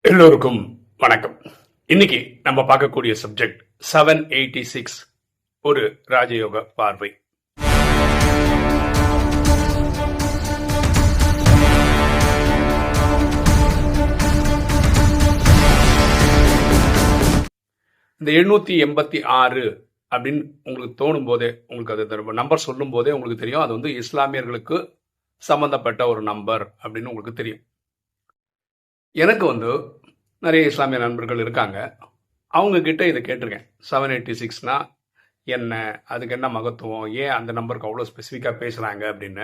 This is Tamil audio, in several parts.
எல்லோருக்கும் வணக்கம். இன்னைக்கு நம்ம பார்க்கக்கூடிய சப்ஜெக்ட் 786 ஒரு ராஜயோக பார்வை. இந்த 786 அப்படின்னு உங்களுக்கு தோணும் போதே, உங்களுக்கு அது நம்பர் சொல்லும் போதே உங்களுக்கு தெரியும் அது வந்து இஸ்லாமியர்களுக்கு சம்பந்தப்பட்ட ஒரு நம்பர் அப்படின்னு உங்களுக்கு தெரியும். எனக்கு வந்து நிறைய இஸ்லாமிய நண்பர்கள் இருக்காங்க. அவங்க கிட்ட இதை கேட்டிருக்கேன். 786னா என்ன, அதுக்கு என்ன மகத்துவம், ஏன் அந்த நம்பருக்கு அவ்வளோ ஸ்பெசிஃபிக்காக பேசுகிறாங்க அப்படின்னு.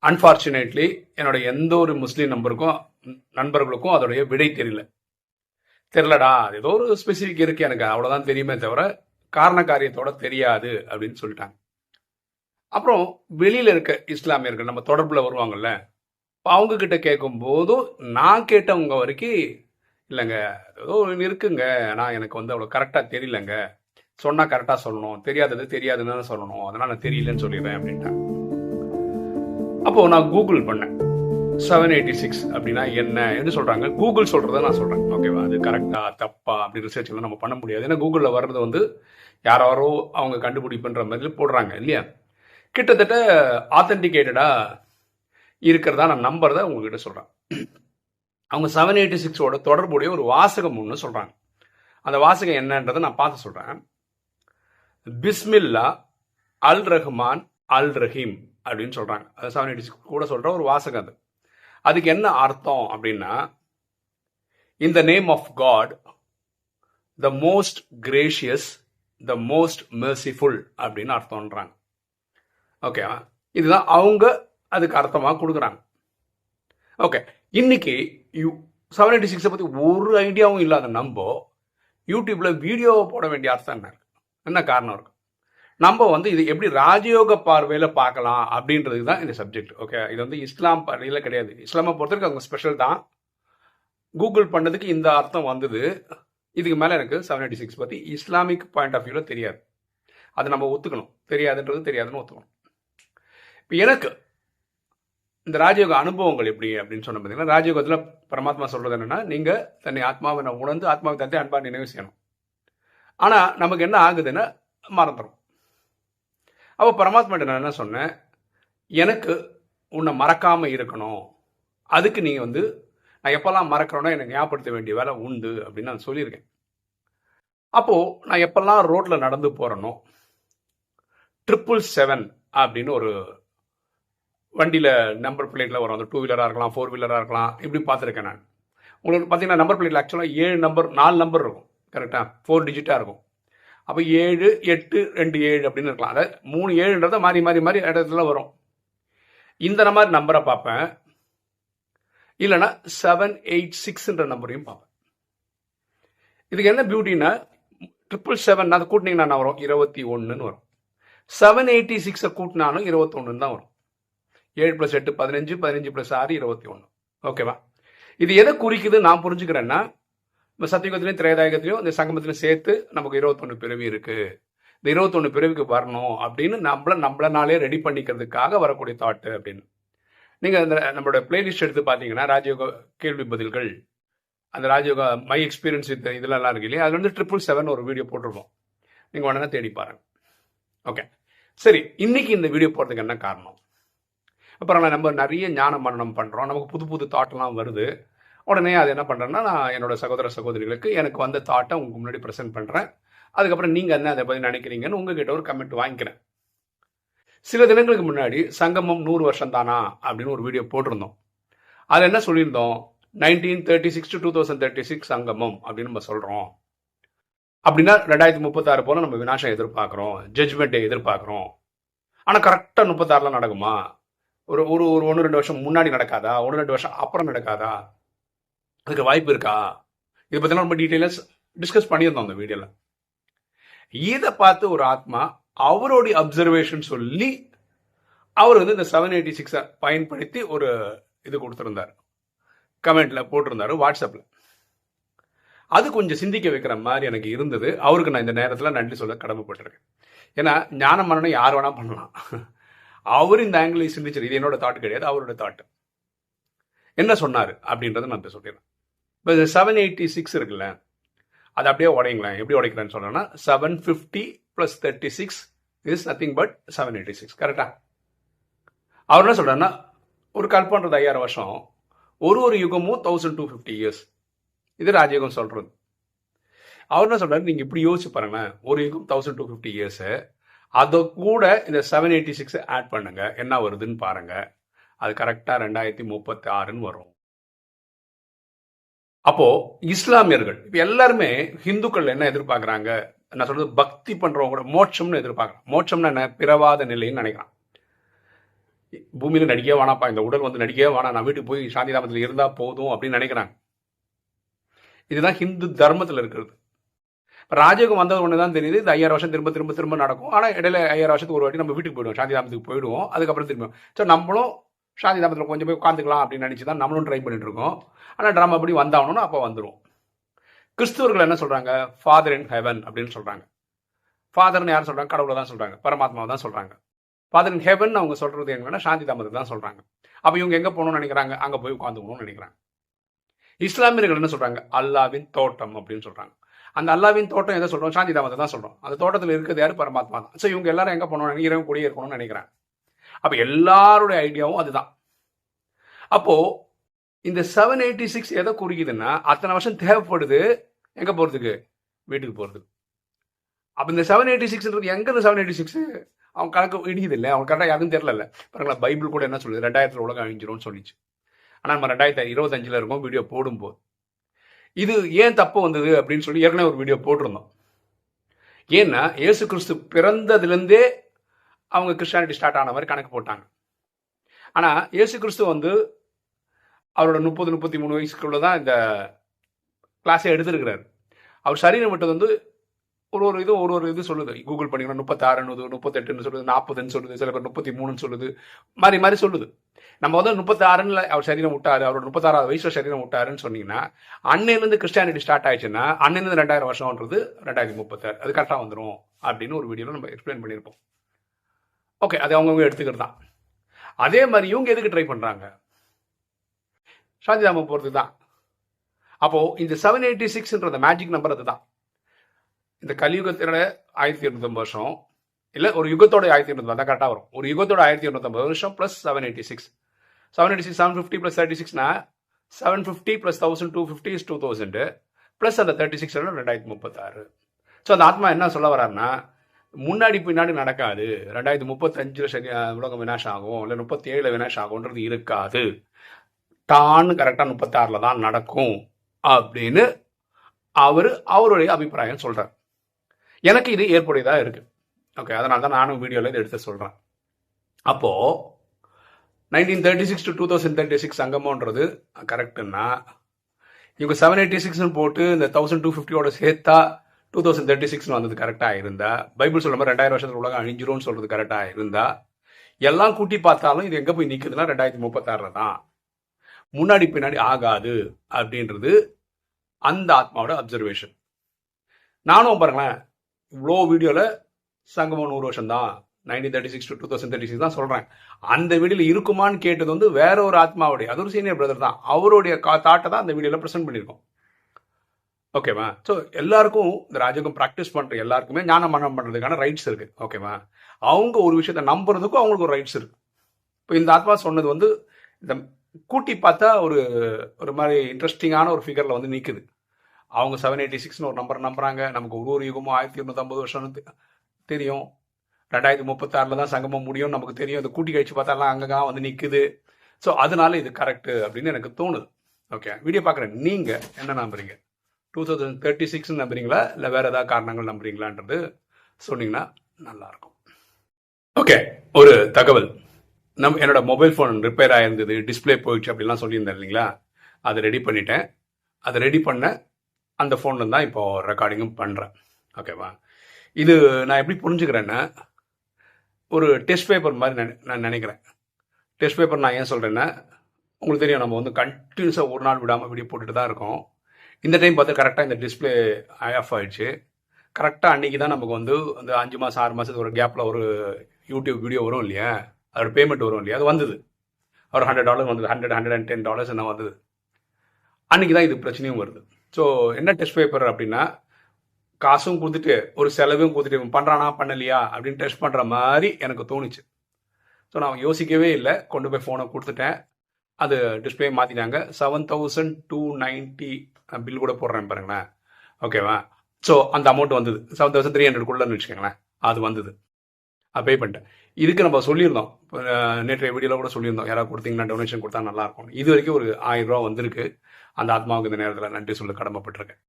அன்ஃபார்ச்சுனேட்லி என்னோட எந்த ஒரு முஸ்லீம் நண்பர்களுக்கும் அதோடைய விடை தெரியலடா, அது ஏதோ ஒரு ஸ்பெசிஃபிக் இருக்கு, எனக்கு அவ்வளோதான் தெரியுமே தவிர காரண காரியத்தோட தெரியாது அப்படின்னு சொல்லிட்டாங்க. அப்புறம் வெளியில இருக்க இஸ்லாமியர்கள் நம்ம தொடர்புல வருவாங்கல்ல, அவங்க கிட்ட கேட்கும் போதும் நான் கேட்டவங்க வரைக்கும் இல்லைங்க, ஏதோ இருக்குங்க, ஆனால் எனக்கு வந்து அவ்வளோ கரெக்டாக தெரியலங்க, சொன்னால் கரெக்டாக சொல்லணும், தெரியாதுன்னு சொல்லணும், அதனால் நான் தெரியலன்னு சொல்லிடுறேன் அப்படின்ட்டாங்க. அப்போது நான் கூகுள் பண்ணேன் 786 அப்படின்னா என்ன சொல்கிறாங்க. கூகுள் சொல்கிறத நான் சொல்கிறேன், ஓகேவா? அது கரெக்டாக தப்பா அப்படி ரிசர்ச் எல்லாம் நம்ம பண்ண முடியாது. ஏன்னா கூகுளில் வர்றது வந்து யாரோ அவங்க கண்டுபிடிப்புன்ற மாதிரி போடுறாங்க இல்லையா. கிட்டத்தட்ட ஆத்தென்டிகேட்டடாக இருக்கிறதா நான் நம்புறதை உங்ககிட்ட சொல்கிறேன். அவங்க 786ஓட தொடர்புடைய ஒரு வாசகம் ஒன்று சொல்கிறாங்க. அந்த வாசகம் என்னன்றதை நான் பார்த்து சொல்கிறேன். பிஸ்மில்லா அல் ரஹ்மான் அல் ரஹீம் அப்படின்னு சொல்கிறாங்க. அது 786 கூட சொல்கிற ஒரு வாசகம். அதுக்கு என்ன அர்த்தம் அப்படின்னா, in the name of God, the most gracious, the most merciful அப்படின்னு அர்த்தம்ன்றாங்க. ஓகேவா? இதுதான் அவங்க அதுக்கு அர்த்தமாக கொடுக்குறாங்க. ஓகே, இன்னைக்கு 786 பற்றி ஒரு ஐடியாவும் இல்லாத நம்ம யூடியூப்ல வீடியோவை போட வேண்டிய அர்த்தம் என்ன காரணம் இருக்கு? நம்ம வந்து இது எப்படி ராஜயோக பார்வையில் பார்க்கலாம் அப்படின்றதுக்கு தான் இந்த சப்ஜெக்ட். ஓகே, இது வந்து இஸ்லாம் பார்வையில் கிடையாது. இஸ்லாமை பொறுத்தவரைக்கும் அவங்க ஸ்பெஷல் தான். கூகுள் பண்ணதுக்கு இந்த அர்த்தம் வந்தது. இதுக்கு மேலே எனக்கு 786 பற்றி இஸ்லாமிக் பாயிண்ட் ஆஃப் வியூவில் தெரியாது. அதை நம்ம ஒத்துக்கணும். தெரியாதுன்னு ஒத்துக்கணும். இப்போ எனக்கு இந்த ராஜயோக அனுபவங்கள் எப்படி அப்படின்னு சொன்ன பார்த்தீங்கன்னா, ராஜயோகத்தில் பரமாத்மா சொல்றது என்னன்னா, நீங்கள் தன்னை ஆத்மாவை உணர்ந்து ஆத்மாவை தந்தை அன்பா நினைவு செய்யணும். ஆனால் நமக்கு என்ன ஆகுதுன்னா மறந்துடும். அப்போ பரமாத்மா நான் என்ன சொன்னேன், எனக்கு உன்னை மறக்காமல் இருக்கணும், அதுக்கு நீங்கள் வந்து நான் எப்போல்லாம் மறக்கிறோன்னா எனக்கு ஞாபகப்படுத்த வேண்டிய வேலை உண்டு அப்படின்னு நான் சொல்லியிருக்கேன். அப்போது நான் எப்பெல்லாம் ரோட்டில் நடந்து போகிறேனோ 777 அப்படின்னு ஒரு வண்டியில் நம்பர் பிளேட்டில் வரும். அந்த 2 வீலராக இருக்கலாம், 4 வீலராக இருக்கலாம், இப்படி பார்த்துருக்கேன் நான். உங்களுக்கு பார்த்தீங்கன்னா நம்பர் பிளேட்டில் ஆக்சுவலாக 4 நம்பர் இருக்கும், கரெக்டாக 4 டிஜிட்டாக இருக்கும். அப்போ 7 8 2 7 அப்படின்னு இருக்கலாம். அதாவது 3 7ன்றதை மாறி இடத்துல வரும். இந்த மாதிரி நம்பரை பார்ப்பேன், இல்லைன்னா 786ன்ற நம்பரையும் பார்ப்பேன். இதுக்கு என்ன பியூட்டின்னா, 777 அதை கூட்டினீங்கன்னா என்ன வரும்? 21ன்னு வரும். 786 கூட்டினாலும் 21 தான் வரும். 7 + 8 15, 15 + 6 21. ஓகேவா? இது எதை குறிக்குது நான் புரிஞ்சுக்கிறேன்னா, இப்போ சத்தியுகத்திலையும் திரேதாயுகத்திலையும் இந்த சங்கமத்திலையும் சேர்த்து நமக்கு 21 பிறவி இருக்கு. இந்த 21 பிறவிக்கு வரணும் அப்படின்னு நம்மளனாலே ரெடி பண்ணிக்கிறதுக்காக வரக்கூடிய தாட்டு அப்படின்னு. நீங்கள் அந்த நம்மளோட பிளேலிஸ்ட் எடுத்து பார்த்தீங்கன்னா, ராஜயோக கேள்வி பதில்கள், அந்த ராஜயோக மை எக்ஸ்பீரியன்ஸ் வித் இதெல்லாம் இருக்கு இல்லையா, அது வந்து 777 ஒரு வீடியோ போட்டிருக்கோம். நீங்கள் உடனே தேடி பாருங்க. ஓகே, சரி, இன்னைக்கு இந்த வீடியோ போடுறதுக்கு என்ன காரணம்? அப்புறம் நம்ம நிறைய ஞான மரணம் பண்ணுறோம், நமக்கு புது புது தாட்டெல்லாம் வருது. உடனே அது என்ன பண்ணுறேன்னா, நான் என்னோட சகோதர சகோதரிகளுக்கு எனக்கு வந்த தாட்டை உங்களுக்கு முன்னாடி ப்ரெசென்ட் பண்ணுறேன். அதுக்கப்புறம் நீங்கள் என்ன அதை பற்றி நினைக்கிறீங்கன்னு உங்ககிட்ட ஒரு கமெண்ட் வாங்கிக்கிறேன். சில தினங்களுக்கு முன்னாடி சங்கமம் 100 வருஷம் தானா அப்படின்னு ஒரு வீடியோ போட்டிருந்தோம். அதில் என்ன சொல்லியிருந்தோம், 1936 to 2036 சங்கமம் அப்படின்னு நம்ம சொல்கிறோம். அப்படின்னா 2036 போல நம்ம விநாசம் எதிர்பார்க்குறோம், ஜட்ஜ்மெண்ட்டை எதிர்பார்க்குறோம். ஆனால் கரெக்டாக 36 நடக்குமா? ஒரு 1-2 வருஷம் முன்னாடி நடக்காதா? 1-2 வருஷம் அப்புறம் நடக்காதா? அதுக்கு வாய்ப்பு இருக்கா? இதை பற்றிலாம் ரொம்ப டீட்டெயிலாக டிஸ்கஸ் பண்ணியிருந்தோம் அந்த வீடியோவில். இதை பார்த்து ஒரு ஆத்மா அவருடைய அப்சர்வேஷன் சொல்லி அவர் வந்து இந்த 786 பயன்படுத்தி ஒரு இது கொடுத்துருந்தார், கமெண்ட்டில் போட்டிருந்தார் வாட்ஸ்அப்பில். அது கொஞ்சம் சிந்திக்க வைக்கிற மாதிரி எனக்கு இருந்தது. அவருக்கு நான் இந்த நேரத்தில் நன்றி சொல்ல கடமைப்பட்டிருக்கேன். ஏன்னா ஞான மரணம் யார் வேணால் பண்ணலாம். அவர் இந்த ஆங்கிளை சிந்திச்சார். இது என்னோட தாட் கிடையாது, அவரோட தாட். என்ன சொன்னார் அப்படின்றத நான் சொல்லிடுறேன். இப்போ 786 இருக்குல்ல, அது அப்படியே உடைங்களேன். எப்படி உடைக்கிறேன்னு சொல்கிறேன்னா 750 + 36 இஸ் நத்திங் பட் 786. கரெக்டா? அவர் என்ன சொல்கிறாருன்னா, ஒரு கல்பன்றது 5000 வருஷம், ஒரு யுகமும் 1250 இயர்ஸ். இது ராஜயோகம் சொல்கிறது. அவர் என்ன சொல்கிறாரு, நீங்கள் இப்படி யோசிச்சு பாருங்களேன், ஒரு யுகம் 1250 இயர்ஸு, அதை கூட இந்த 786 ஆட் பண்ணுங்க, என்ன வருதுன்னு பாருங்க. அது கரெக்டாக 2036 வரும். அப்போ இஸ்லாமியர்கள் இப்போ எல்லாருமே ஹிந்துக்கள் என்ன எதிர்பார்க்குறாங்க, நான் சொல்றது பக்தி பண்றவங்க கூட மோட்சம்னு எதிர்பார்க்குறாங்க. மோட்சம்னு என்ன, பிறவாத நிலைன்னு நினைக்கிறான். பூமியில நடிக்கவே வேணாப்பா, இந்த உடல் வந்து நடிக்கவே வேணாம், நான் வீட்டுக்கு போய் சாந்திதாமத்தில் இருந்தா போதும் அப்படின்னு நினைக்கிறாங்க. இதுதான் ஹிந்து தர்மத்தில் இருக்கிறது. ராஜயோகம் வந்தது ஒன்று தான் தெரியுது, இது 5000 வருஷம் திரும்ப திரும்ப திரும்ப நடக்கும். ஆனால் இடையில 5000 வருஷத்துக்கு ஒரு வாட்டி நம்ம வீட்டுக்கு போயிடுவோம், சாந்திதாமத்துக்கு போயிடுவோம். அதுக்கப்புறம் திரும்ப ஸோ நம்மளும் சாந்திதாமத்தில் கொஞ்சம் போய் உட்காந்துக்கலாம் அப்படின்னு நினச்சி தான் நம்மளும் ட்ரை பண்ணிட்டு இருக்கோம். ஆனால் ட்ராமா அப்படி வந்தாகணும்னா அப்போ வந்துடும். கிறிஸ்துவர்கள் என்ன சொல்றாங்க, ஃபாதர் இன் ஹெவன் அப்படின்னு சொல்றாங்க. ஃபாதர்னு யார் சொல்றாங்க, கடவுளை தான் சொல்றாங்க, பரமாத்மாவை தான் சொல்றாங்க. ஃபாதர் இன் ஹெவன் அவங்க சொல்றது என்னன்னா சாந்திதாமத்தை தான் சொல்றாங்க. அப்போ இவங்க எங்க போகணும்னு நினைக்கிறாங்க, அங்கே போய் உட்காந்துக்கணும்னு நினைக்கிறாங்க. இஸ்லாமியர்கள் என்ன சொல்றாங்க, அல்லாவின் தோட்டம் அப்படின்னு சொல்றாங்க. அந்த அல்லாவின் தோட்டம் எதை சொல்றோம், சாந்திதாமத்தை தான் சொல்றோம். அந்த தோட்டத்தில் இருக்கிறது யாரு, பரமாத்மா தான். ஸோ இவங்க எல்லாரும் எங்க போகணும், இறைவன் கூடயே இருக்கணும்னு நினைக்கிறாங்க. அப்ப எல்லாருடைய ஐடியாவும் அதுதான். அப்போ இந்த 786 எதை குறிக்குதுன்னா, அத்தனை வருஷம் தேவைப்படுது எங்க போறதுக்கு, வீட்டுக்கு போறதுக்கு. அப்ப இந்த 786 எங்க இருந்து 786 அவங்க கணக்கு இடிக்குது இல்லை, அவங்க கரெக்டாக யாருக்கும் தெரியல. பாருங்களா, பைபிள் கூட என்ன சொல்லுது, 2000 உலகம் அழிஞ்சிரும்னு சொல்லிச்சு. ஆனால் நம்ம 2025 இருக்கோம் வீடியோ போடும்போது. இது ஏன் தப்பு வந்தது அப்படின்னு சொல்லி ஏற்கனவே ஒரு வீடியோ போட்டிருந்தோம். ஏன்னா இயேசு கிறிஸ்து பிறந்ததுலேருந்தே அவங்க கிறிஸ்டியானிட்டி ஸ்டார்ட் ஆன மாதிரி கணக்கு போட்டாங்க. ஆனால் இயேசு கிறிஸ்து வந்து அவரோட 30-33 வயசுக்குள்ள தான் இந்த கிளாஸை எடுத்துருக்கிறார். அவர் சரீரம் விட்டது வந்து ஒரு இது சொல்லுது. கூகுள் பண்ணிக்கணும், 36 38 சொல்லுது, 40 சொல்லுது, சில பேர் 33 சொல்லுது, மாதிரி சொல்லுது. நம்ம வந்து 36 அவர் சரீரம் விட்டாரு, அவரோட 36வது வயசுல சரீரம் விட்டாருன்னு சொன்னீங்கன்னா, அன்னையிலேருந்து கிறிஸ்டியானிட்டி ஸ்டார்ட் ஆயிடுச்சுன்னா அன்னையிலேருந்து 2000 வருஷம்ன்றது 2036 அது கரெக்டாக வந்துடும் அப்படின்னு ஒரு வீடியோவில் நம்ம எக்ஸ்பிளைன் பண்ணியிருப்போம். ஓகே, அது அவங்கவுங்க எடுத்துக்கிறது தான். அதே மாதிரி இவங்க எதுக்கு ட்ரை பண்றாங்க, சாந்திதாமம் போகிறது தான். அப்போ இந்த 786 மேஜிக் நம்பர் அதுதான். இந்த கலியுகத்தோட 1250 வருஷம் இல்லை, ஒரு யுகத்தோட 1250 தான் கரெக்டாக வரும். ஒரு யுகத்தோட 1250 வருஷம் ப்ளஸ் 786 750 + 36னா 750 + 1250 is 2000 ப்ளஸ் அந்த 36 2036. ஸோ அந்த ஆத்மா என்ன சொல்ல வர்றாருன்னா, முன்னாடி பின்னாடி நடக்காது, 2035 சரி உலகம் வினாஷ் ஆகும், இல்லை 37 வினாஷ் ஆகும்ன்றது இருக்காது, டான்னு கரெக்டாக 36 தான் நடக்கும் அப்படின்னு அவருடைய அபிப்பிராயம் சொல்றார். எனக்கு இது ஏற்புடையதாக இருக்கு. ஓகே, அதனால தான் நானும் வீடியோவில் இதை எடுத்து சொல்கிறேன். அப்போது 1936 to 2036 சங்கமன்றது கரெக்டுன்னா, இவங்க 786 போட்டு இந்த 1250 சேர்த்தா 2036 வந்தது கரெக்டாக இருந்தா, பைபிள் சொல்ல மாதிரி 2000 வருஷத்துல உலகம் அழிஞ்சிரும்னு சொல்றது கரெக்டாக இருந்தா, எல்லாம் கூட்டி பார்த்தாலும் இது எங்கே போய் நிற்குதுன்னா 2036 தான், முன்னாடி பின்னாடி ஆகாது அப்படின்றது அந்த ஆத்மாவோட அப்சர்வேஷன். நானும் பாருங்களேன், இவ்வளோ வீடியோவில் சங்கமம் 100 வருஷம் தான், 1936 to 2036 தான் சொல்கிறேன். அந்த வீடியோவில் இருக்குமான்னு கேட்டது வந்து வேற ஒரு ஆத்மாவுடைய, அது ஒரு சீனியர் பிரதர் தான், அவருடைய தாட்டை தான் அந்த வீடியோவில் ப்ரெசென்ட் பண்ணியிருக்கோம். ஓகேவா? ஸோ எல்லாருக்கும் இந்த ராஜயோகம் ப்ராக்டிஸ் பண்ணுற எல்லாருக்குமே ஞானம் மனம் பண்ணுறதுக்கான ரைட்ஸ் இருக்குது. ஓகேவா? அவங்க ஒரு விஷயத்தை நம்புறதுக்கும் அவங்களுக்கு ஒரு ரைட்ஸ் இருக்குது. இப்போ இந்த ஆத்மா சொன்னது வந்து இந்த கூட்டி பார்த்தா ஒரு மாதிரி இன்ட்ரெஸ்டிங்கான ஒரு ஃபிகரில் வந்து நிற்குது. அவங்க 786 ஒரு நம்பர் நம்புறாங்க, நமக்கு ஒரு யுகமும் 1250 வருஷம்னு தெரியும், 2036 தான் சங்கமம் முடியும் நமக்கு தெரியும், இந்த கூட்டி கழிச்சு பார்த்தாலாம் அங்கங்க வந்து நிற்குது. ஸோ அதனால இது கரெக்டு அப்படின்னு எனக்கு தோணுது. ஓகே, வீடியோ பார்க்குறேன், நீங்கள் என்ன நம்புறீங்க? 2036 நம்புறீங்களா இல்லை வேற ஏதாவது காரணங்கள் நம்புறீங்களான்றது சொன்னீங்கன்னா நல்லாயிருக்கும். ஓகே, ஒரு தகவல், என்னோட மொபைல் ஃபோன் ரிப்பேர் ஆயிருந்தது, டிஸ்பிளே போயிடுச்சு அப்படிலாம் சொல்லியிருந்தேன் இல்லைங்களா, அதை ரெடி பண்ணிட்டேன். அதை ரெடி பண்ண அந்த ஃபோனில் தான் இப்போ ரெக்கார்டிங்கும் பண்ணுறேன். ஓகேவா? இது நான் எப்படி புரிஞ்சுக்கிறேன்னா, ஒரு டெஸ்ட் பேப்பர் மாதிரி நான் நினைக்கிறேன். டெஸ்ட் பேப்பர் நான் ஏன் சொல்கிறேன்னா, உங்களுக்கு தெரியும், நம்ம வந்து கண்டினியூஸாக ஒரு நாள் விடாமல் வீடியோ போட்டுட்டு தான் இருக்கோம். இந்த டைம் பார்த்து கரெக்டாக இந்த டிஸ்பிளே ஆஃப் ஆகிடுச்சு. கரெக்டாக அன்றைக்கி தான் நமக்கு வந்து அந்த 5 மாதம் 6 மாதத்துக்கு ஒரு கேப்பில் ஒரு யூடியூப் வீடியோ வரும் இல்லையா, அதோட பேமெண்ட் வரும் இல்லையா, அது வந்தது. ஒரு $100 வந்தது, $110 என்ன வந்தது. அன்றைக்கி தான் இது பிரச்சனையும் வருது. ஸோ என்ன டெஸ்ட் பேப்பர் அப்படின்னா, காசும் கொடுத்துட்டு ஒரு செலவும் கொடுத்துட்டு இவன் பண்ணுறானா பண்ணலையா அப்படின்னு டெஸ்ட் பண்ணுற மாதிரி எனக்கு தோணுச்சு. ஸோ நான் யோசிக்கவே இல்லை, கொண்டு போய் ஃபோனை கொடுத்துட்டேன். அது டிஸ்பிளே மாற்றிட்டாங்க. 7,290 பில் கூட போடுறேன் பாருங்களேன், ஓகேவா. ஸோ அந்த அமௌண்ட் வந்தது 7,300 வச்சுக்கோங்களேன், அது வந்தது. பே பண்ணிட்டேன். இதுக்கு நம்ம சொல்லியிருந்தோம், நேற்றைய வீடியோவில் கூட சொல்லியிருந்தோம், யாராவது கொடுத்தீங்கன்னா டொனேஷன் கொடுத்தா நல்லாயிருக்கும். இது வரைக்கும் ஒரு 1000 ரூபா வந்திருக்கு. அந்த ஆத்மாவுக்கு இந்த நேரத்தில் நன்றி சொல்ல கடமைப்பட்டிருக்கேன்.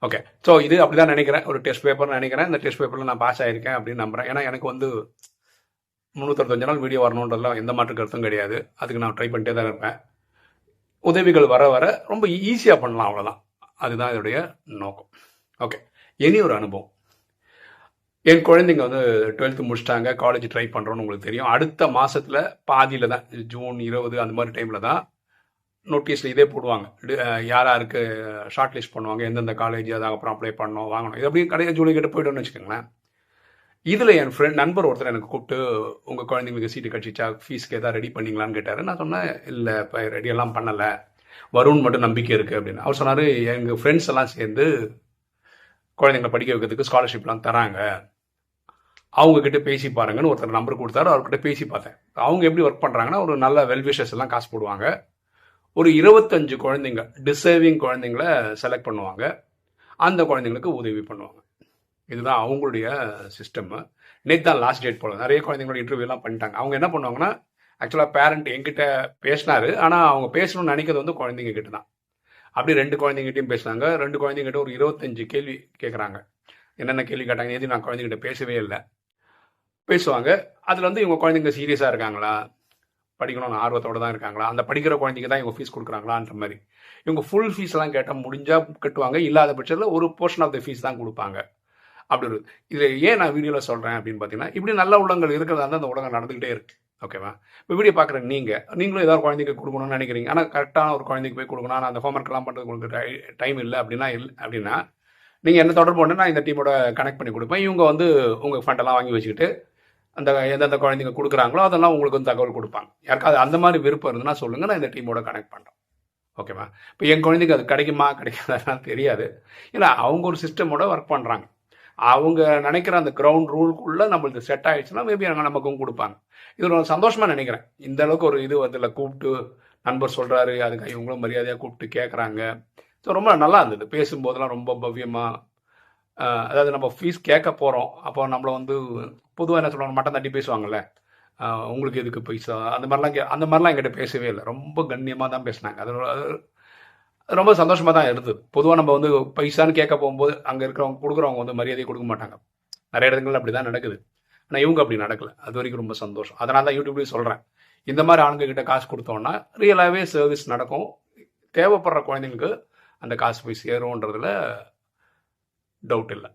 ஓகே, ஸோ இது அப்படி தான் நினைக்கிறேன், ஒரு டெஸ்ட் பேப்பர்னு நினைக்கிறேன். இந்த டெஸ்ட் பேப்பரில் நான் பாஸ் ஆகிருக்கேன் அப்படின்னு நம்புகிறேன். ஏன்னா எனக்கு வந்து 365 நாள் வீடியோ வரணுன்றதுலாம் எந்த மாற்று கருத்தும் கிடையாது. அதுக்கு நான் ட்ரை பண்ணிட்டே தான் இருப்பேன். உதவிகள் வர வர ரொம்ப ஈஸியாக பண்ணலாம், அவ்வளோதான். அதுதான் இதோடைய நோக்கம். ஓகே, இனி ஒரு அனுபவம். என் குழந்தைங்க வந்து 12th முடிச்சிட்டாங்க, காலேஜ் ட்ரை பண்ணுறோன்னு உங்களுக்கு தெரியும். அடுத்த மாதத்தில் பாதியில் தான், ஜூன் 20 அந்த மாதிரி டைமில் தான் நோட்டீஸில் இதே போடுவாங்க, யார் யாருக்கு ஷார்ட் லிஸ்ட் பண்ணுவாங்க, எந்தெந்த காலேஜ் அதை அப்புறம் அப்ளை பண்ணணும் வாங்கணும். இது அப்படியே கடையை ஜூலை கிட்ட போய்ட்டோன்னு வச்சுக்கோங்களேன். இதில் என் நண்பர் ஒருத்தர் எனக்கு கூப்பிட்டு, உங்கள் குழந்தைங்களுக்கு சீட்டு கட்சிச்சா, ஃபீஸ்க்கு எதாவது ரெடி பண்ணிங்களான்னு கேட்டார். நான் சொன்னேன், இல்லை இப்போ ரெடியெல்லாம் பண்ணலை, வரும்னு மட்டும் நம்பிக்கை இருக்குது அப்படின்னு. அவர் சொன்னார், எங்கள் ஃப்ரெண்ட்ஸ் எல்லாம் சேர்ந்து குழந்தைங்களை படிக்க வைக்கிறதுக்கு ஸ்காலர்ஷிப்லாம் தராங்க, அவங்கக்கிட்ட பேசி பாருங்கன்னு ஒருத்தர் நம்பர் கொடுத்தாரு. அவர்கிட்ட பேசி பார்த்தேன். அவங்க எப்படி ஒர்க் பண்ணுறாங்கன்னா, ஒரு நல்ல வெல்விஷர்ஸ் எல்லாம் காசு போடுவாங்க. ஒரு 25 குழந்தைங்க, டிசர்விங் குழந்தைங்கள செலக்ட் பண்ணுவாங்க, அந்த குழந்தைங்களுக்கு உதவி பண்ணுவாங்க. இதுதான் அவங்களுடைய சிஸ்டம். நேற்று தான் லாஸ்ட் டேட் போல, நிறைய குழந்தைங்களோட இன்டர்வியூலாம் பண்ணிட்டாங்க. அவங்க என்ன பண்ணுவாங்கன்னா, ஆக்சுவலாக பேரண்ட் என்கிட்ட பேசினாரு, ஆனால் அவங்க பேசணும்னு நினைக்கிறது வந்து குழந்தைங்க கிட்ட தான். அப்படி 2 குழந்தைங்கிட்டையும் பேசினாங்க. 2 குழந்தைங்கிட்ட ஒரு 25 கேள்வி கேட்குறாங்க. என்னென்ன கேள்வி கேட்டாங்க, எது நான் குழந்தைங்கிட்ட பேசவே இல்லை. பேசுவாங்க. அதில் வந்து இவங்க குழந்தைங்க சீரியஸாக இருக்காங்களா, படிக்கணும்னு ஆர்வத்தோடு தான் இருக்காங்களா, அந்த படிக்கிற குழந்தைங்க தான் இவங்க ஃபீஸ் கொடுக்குறாங்களான்ற மாதிரி. இவங்க ஃபுல் ஃபீஸ்லாம் கேட்டால் முடிஞ்சால் கட்டுவாங்க, இல்லாத பட்சத்தில் ஒரு போர்ஷன் ஆஃப் த ஃபீஸ் தான் கொடுப்பாங்க. அப்படி இருக்குது. இதை ஏன் நான் வீடியோவில் சொல்கிறேன் அப்படின்னு பார்த்தீங்கன்னா, இப்படி நல்ல உள்ளங்கள் இருக்கிறதா இருந்தால் அந்த உலகம் நடந்துக்கிட்டே இருக்குது, ஓகேவா. இப்போ வீடியோ பார்க்குற நீங்களும் ஏதாவது குழந்தைக்கு கொடுக்கணும்னு நினைக்கிறீங்க, ஆனால் கரெக்டான ஒரு குழந்தைக்கு போய் கொடுக்கணும், ஆனால் அந்த ஹோம்ஒர்க்லாம் பண்ணுறது உங்களுக்கு டைம் இல்லை அப்படின்னா நீங்கள் என்ன தொடர்பு பண்ணி நான் இந்த டீமோட கனெக்ட் பண்ணி கொடுப்பேன். இவங்க வந்து உங்கள் ஃபண்டெல்லாம் வாங்கி வச்சுக்கிட்டு அந்த எந்தெந்த குழந்தைங்க கொடுக்குறாங்களோ அதெல்லாம் உங்களுக்கு வந்து தகவல் கொடுப்பாங்க. யாருக்காவது அந்த மாதிரி விருப்பம் இருந்ததுன்னா சொல்லுங்கள், நான் இந்த டீமோட கனெக்ட் பண்ணுறேன், ஓகேவா. இப்போ என் குழந்தைக்கு அது கிடைக்குமா கிடைக்காதான் தெரியாது. இல்லை, அவங்க ஒரு சிஸ்டமோட ஒர்க் பண்ணுறாங்க. அவங்க நினைக்கிற அந்த கிரவுண்ட் ரூலுக்குள்ளே நம்மளுக்கு செட் ஆகிடுச்சுன்னா மேபி அங்கே நமக்கும் கொடுப்பாங்க. இது ஒரு சந்தோஷமாக நினைக்கிறேன். இந்த அளவுக்கு ஒரு இது அதில் கூப்பிட்டு நண்பர் சொல்கிறாரு, அதுக்கு இவங்களும் மரியாதையாக கூப்பிட்டு கேட்குறாங்க. ஸோ ரொம்ப நல்லா இருந்தது. பேசும்போதெல்லாம் ரொம்ப பவ்யமாக, அதாவது நம்ம ஃபீஸ் கேட்க போகிறோம், அப்போ நம்மளை வந்து பொதுவாக என்ன சொல்லுவாங்க, மட்டம் தட்டி பேசுவாங்கள்ல, உங்களுக்கு எதுக்கு பைசா, அந்த மாதிரிலாம் என்கிட்ட பேசவே இல்லை. ரொம்ப கண்ணியமாக தான் பேசினாங்க. அது ரொம்ப சந்தோஷமாக தான் இருந்தது. பொதுவாக நம்ம வந்து பைசான்னு கேட்க போகும்போது அங்கே இருக்கிறவங்க கொடுக்குறவங்க வந்து மரியாதையை கொடுக்க மாட்டாங்க. நிறைய இடங்கள் அப்படி தான் நடக்குது. ஆனால் இவங்க அப்படி நடக்கலை. அது வரைக்கும் ரொம்ப சந்தோஷம். அதனால தான் யூடியூப்லேயும் சொல்கிறேன், இந்த மாதிரி ஆண்கள்கிட்ட காசு கொடுத்தோன்னா ரியலாகவே சர்வீஸ் நடக்கும். தேவைப்படுற குழந்தைங்களுக்கு அந்த காசு போய் சேரும்ன்றதுல டவுட் இல்லை.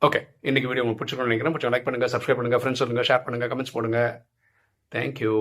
ஓகே, இன்றைக்கி வீடியோ உங்களுக்கு பிடிச்சிருக்கணும்னு நினைக்கிறேன். பிடிச்ச லைக் பண்ணுங்கள், சப்ஸ்கிரைப் பண்ணுங்கள், ஃப்ரெண்ட்ஸ் சொல்லுங்கள், ஷேர் பண்ணுங்கள், கமெண்ட்ஸ் போடுங்கள். தேங்க்யூ.